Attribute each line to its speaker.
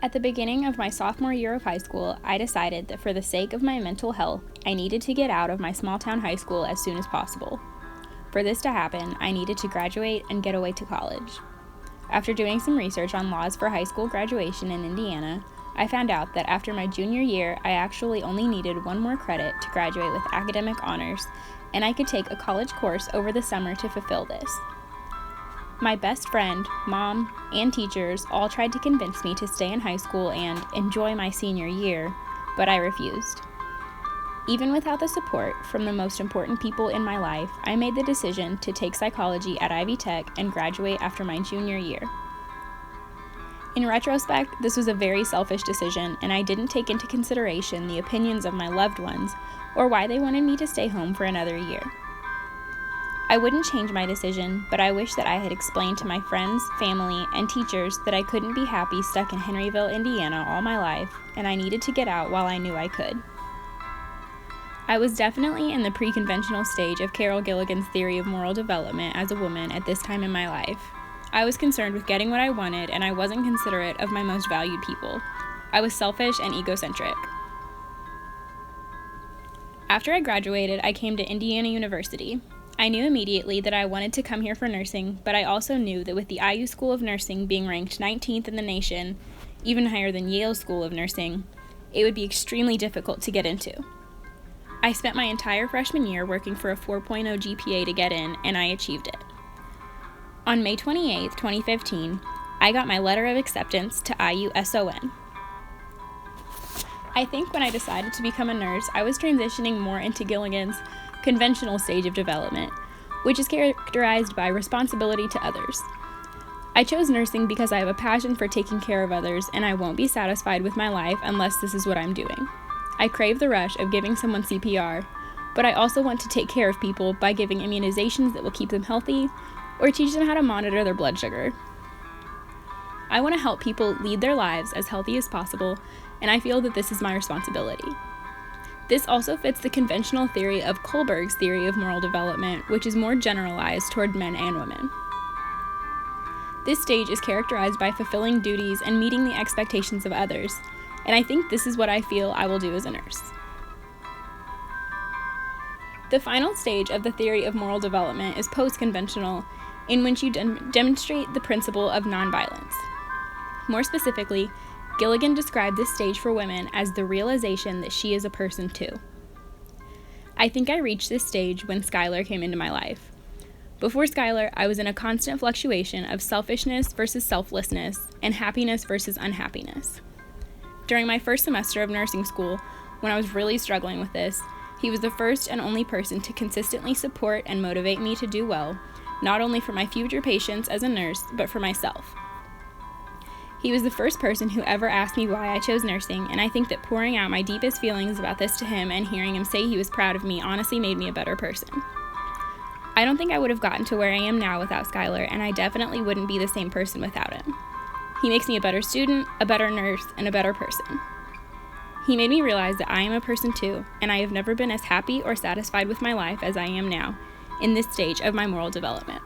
Speaker 1: At the beginning of my sophomore year of high school, I decided that for the sake of my mental health, I needed to get out of my small town high school as soon as possible. For this to happen, I needed to graduate and get away to college. After doing some research on laws for high school graduation in Indiana, I found out that after my junior year, I actually only needed one more credit to graduate with academic honors, and I could take a college course over the summer to fulfill this. My best friend, mom, and teachers all tried to convince me to stay in high school and enjoy my senior year, but I refused. Even without the support from the most important people in my life, I made the decision to take psychology at Ivy Tech and graduate after my junior year. In retrospect, this was a very selfish decision, and I didn't take into consideration the opinions of my loved ones or why they wanted me to stay home for another year. I wouldn't change my decision, but I wish that I had explained to my friends, family, and teachers that I couldn't be happy stuck in Henryville, Indiana all my life, and I needed to get out while I knew I could. I was definitely in the pre-conventional stage of Carol Gilligan's theory of moral development as a woman at this time in my life. I was concerned with getting what I wanted, and I wasn't considerate of my most valued people. I was selfish and egocentric. After I graduated, I came to Indiana University. I knew immediately that I wanted to come here for nursing, but I also knew that with the IU School of Nursing being ranked 19th in the nation, even higher than Yale School of Nursing, it would be extremely difficult to get into. I spent my entire freshman year working for a 4.0 GPA to get in, and I achieved it. On May 28, 2015, I got my letter of acceptance to IUSON. I think when I decided to become a nurse, I was transitioning more into Gilligan's conventional stage of development, which is characterized by responsibility to others. I chose nursing because I have a passion for taking care of others, and I won't be satisfied with my life unless this is what I'm doing. I crave the rush of giving someone CPR, but I also want to take care of people by giving immunizations that will keep them healthy or teach them how to monitor their blood sugar. I want to help people lead their lives as healthy as possible, and I feel that this is my responsibility. This also fits the conventional theory of Kohlberg's theory of moral development, which is more generalized toward men and women. This stage is characterized by fulfilling duties and meeting the expectations of others, and I think this is what I feel I will do as a nurse. The final stage of the theory of moral development is post-conventional, in which you demonstrate the principle of nonviolence. More specifically, Gilligan described this stage for women as the realization that she is a person too. I think I reached this stage when Skylar came into my life. Before Skylar, I was in a constant fluctuation of selfishness versus selflessness and happiness versus unhappiness. During my first semester of nursing school, when I was really struggling with this, he was the first and only person to consistently support and motivate me to do well, not only for my future patients as a nurse, but for myself. He was the first person who ever asked me why I chose nursing, and I think that pouring out my deepest feelings about this to him and hearing him say he was proud of me honestly made me a better person. I don't think I would have gotten to where I am now without Skylar, and I definitely wouldn't be the same person without him. He makes me a better student, a better nurse, and a better person. He made me realize that I am a person too, and I have never been as happy or satisfied with my life as I am now, in this stage of my moral development.